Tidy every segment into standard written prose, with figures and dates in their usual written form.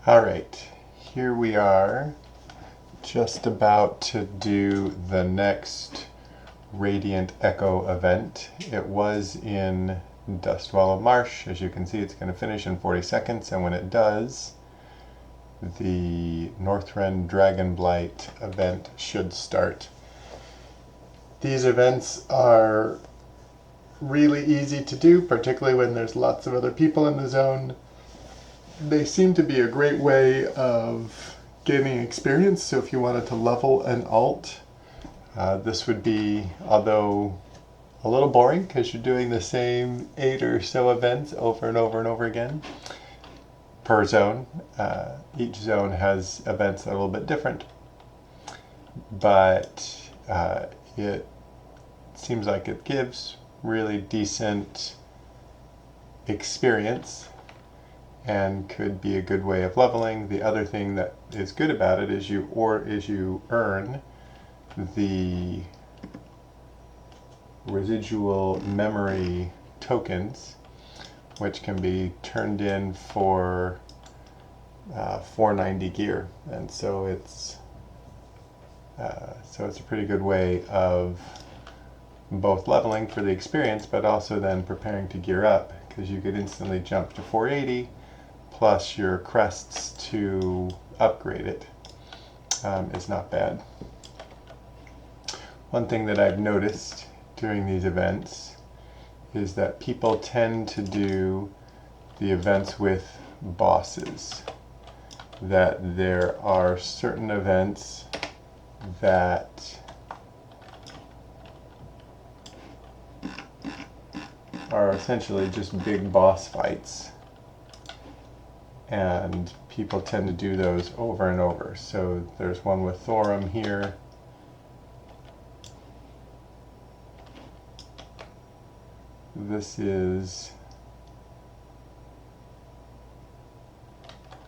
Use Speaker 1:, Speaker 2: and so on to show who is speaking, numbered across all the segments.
Speaker 1: All right, here we are, just about to do the next Radiant Echo event. It was in Dustwallow Marsh. As you can see, it's going to finish in 40 seconds, and when it does, the Northrend Dragonblight event should start. These events are really easy to do, particularly when there's lots of other people in the zone. They seem to be a great way of gaining experience, so if you wanted to level an alt, this would be, although a little boring because you're doing the same 8 or so events over and over and over again per zone. Each zone has events that are a little bit different, but it seems like it gives really decent experience and could be a good way of leveling. The other thing that is good about it is you earn the residual memory tokens, which can be turned in for 490 gear, and so it's a pretty good way of both leveling for the experience, but also then preparing to gear up, because you could instantly jump to 480 plus your crests to upgrade it. Is not bad. One thing that I've noticed during these events is that people tend to do the events with bosses. That there are certain events that are essentially just big boss fights, and people tend to do those over and over. So there's one with Thorum here. This is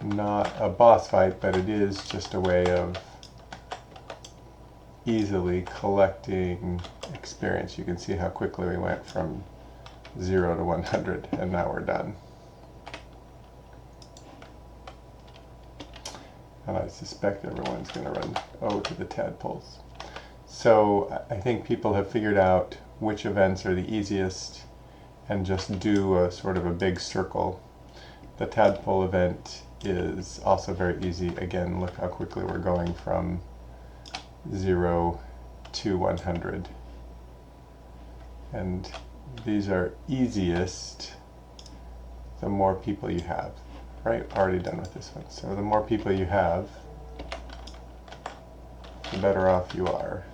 Speaker 1: not a boss fight, but it is just a way of easily collecting experience. You can see how quickly we went from 0 to 100, and now we're done. And I suspect everyone's going to run O to the tadpoles. So I think people have figured out which events are the easiest and just do a sort of a big circle. The tadpole event is also very easy. Again, look how quickly we're going from 0 to 100. And these are easiest the more people you have. Right, already done with this one. So the more people you have, the better off you are.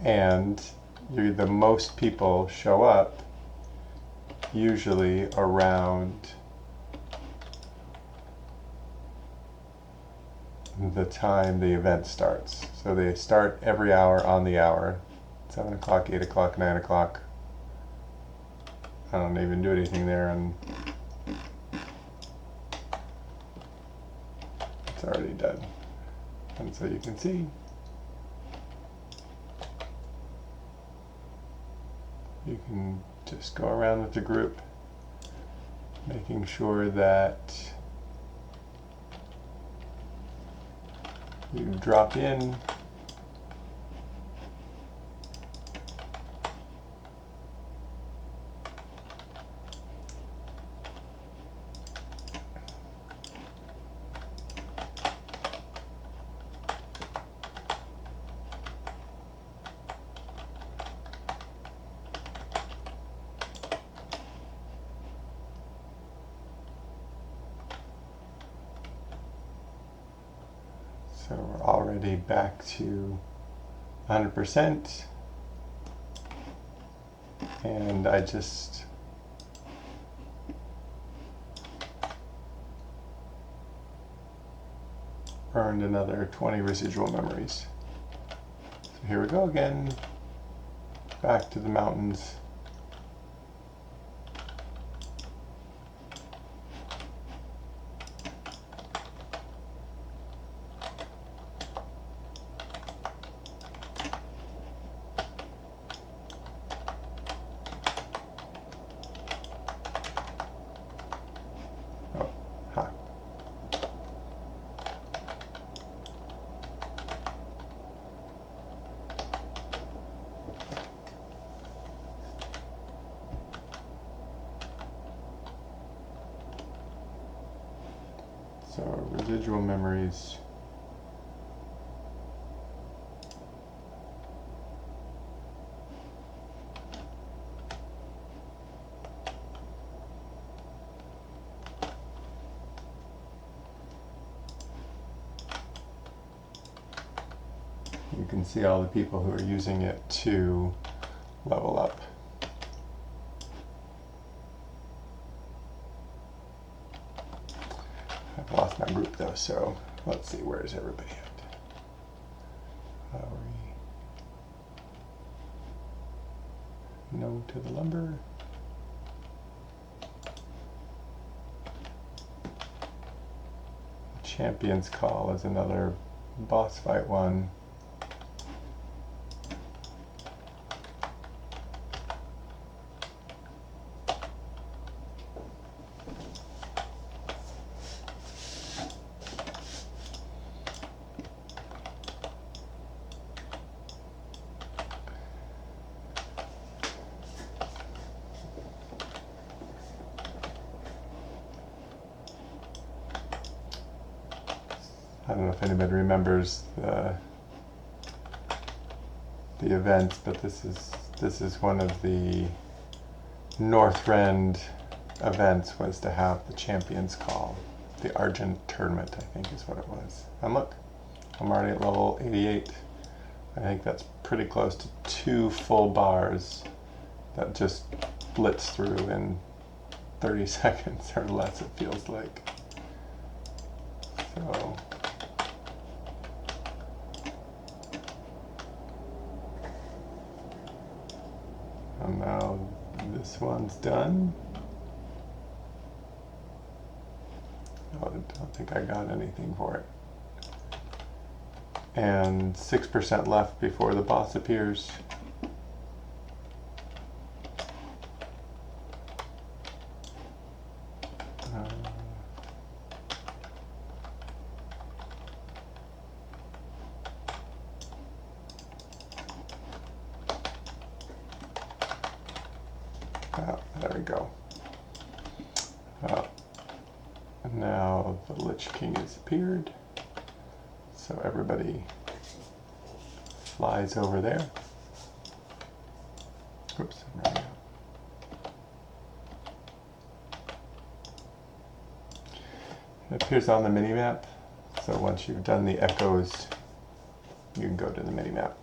Speaker 1: And the most people show up usually around the time the event starts. So they start every hour on the hour, 7 o'clock, 8 o'clock, 9 o'clock. I don't even do anything there, and it's already done. And so you can see you can just go around with the group, making sure that you drop in So we're already back to 100%, and I just earned another 20 residual memories. So here we go again, back to the mountains. Ha. So residual memories. You can see all the people who are using it to level up. I've lost my group though, so let's see, where's everybody at? No to the lumber. Champion's Call is another boss fight one. I don't know if anybody remembers the events, but this is one of the Northrend events, was to have the Champion's Call, the Argent Tournament, I think is what it was. And look, I'm already at level 88. I think that's pretty close to 2 full bars that just blitz through in 30 seconds or less, it feels like. So and now this one's done. Oh, I don't think I got anything for it. And 6% left before the boss appears. There we go. Now the Lich King has appeared, so everybody flies over there. Oops, I'm running out. It appears on the mini-map, so once you've done the echoes, you can go to the mini-map.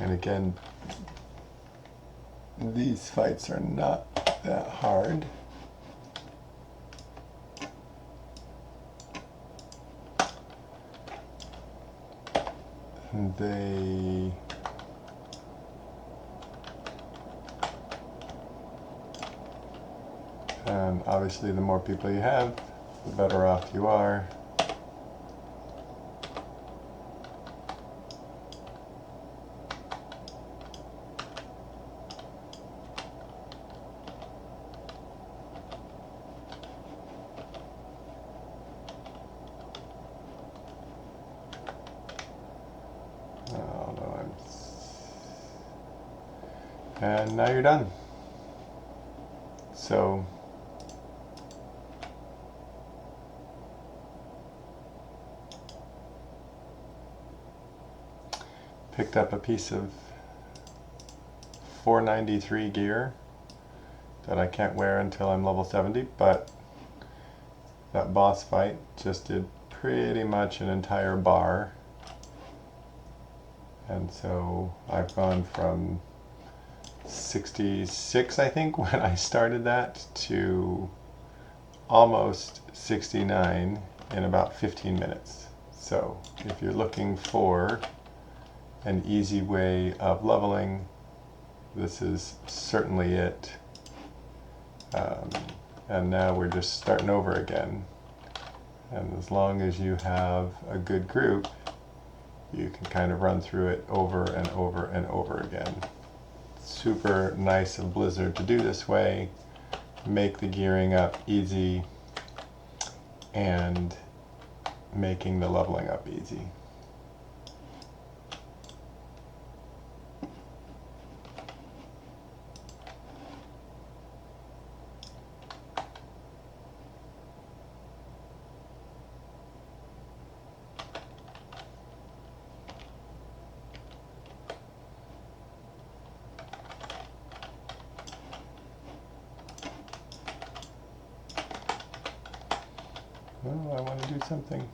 Speaker 1: And again, these fights are not that hard. And obviously the more people you have, the better off you are. And now you're done. So picked up a piece of 493 gear that I can't wear until I'm level 70, but that boss fight just did pretty much an entire bar. And so I've gone from 66, I think, when I started that, to almost 69 in about 15 minutes. So if you're looking for an easy way of leveling, this is certainly it. And now we're just starting over again. And as long as you have a good group, you can kind of run through it over and over and over again. Super nice of Blizzard to do this way, make the gearing up easy, and making the leveling up easy. Oh, I want to do something.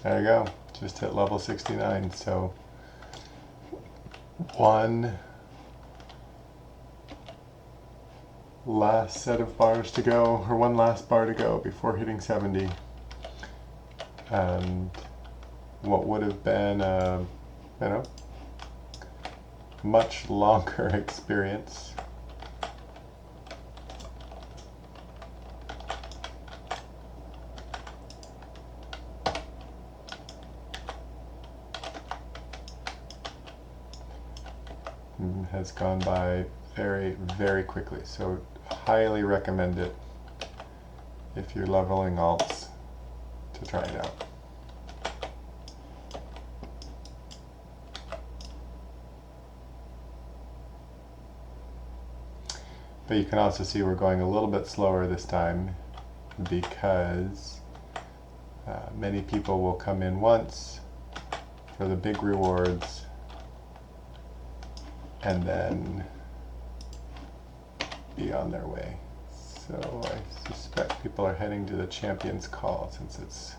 Speaker 1: There you go. Just hit level 69. So one last set of bars to go, or one last bar to go before hitting 70. And what would have been a, much longer experience has gone by very, very quickly. So highly recommend it if you're leveling alts to try it out. But you can also see we're going a little bit slower this time because many people will come in once for the big rewards and then be on their way. So I suspect people are heading to the Champion's Call since it's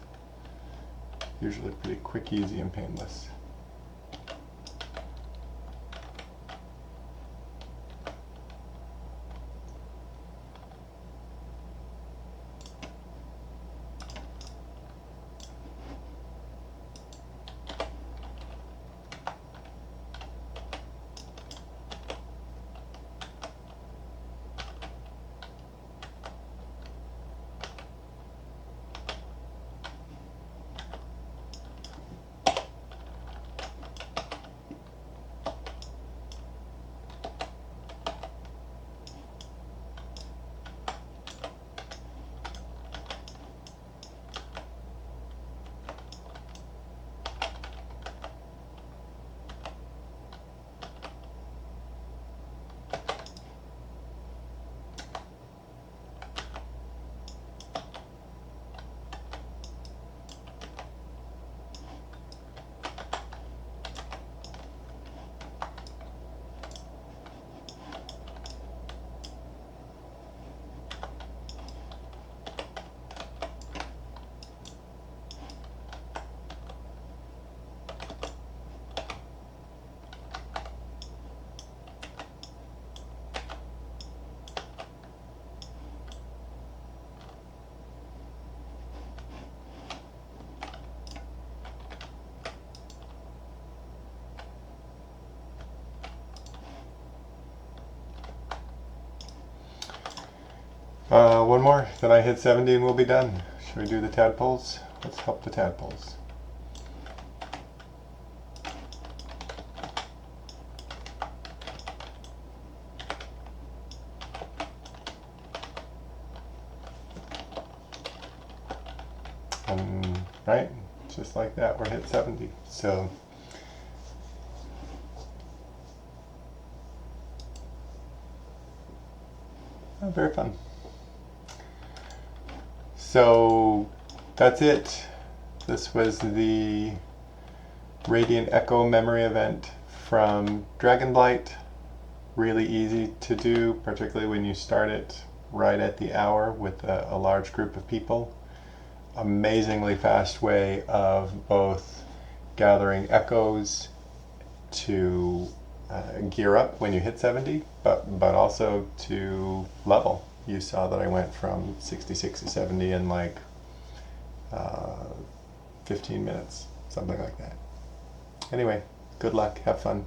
Speaker 1: usually pretty quick, easy, and painless. One more, then I hit 70 and we'll be done. Should we do the tadpoles? Let's help the tadpoles. Right, just like that, we're hit 70. So very fun. So that's it. This was the Radiant Echo memory event from Dragonblight. Really easy to do, particularly when you start it right at the hour with a large group of people. Amazingly fast way of both gathering echoes to gear up when you hit 70, but also to level. You saw that I went from 66 to 70 in like 15 minutes, something like that. Anyway, good luck, have fun.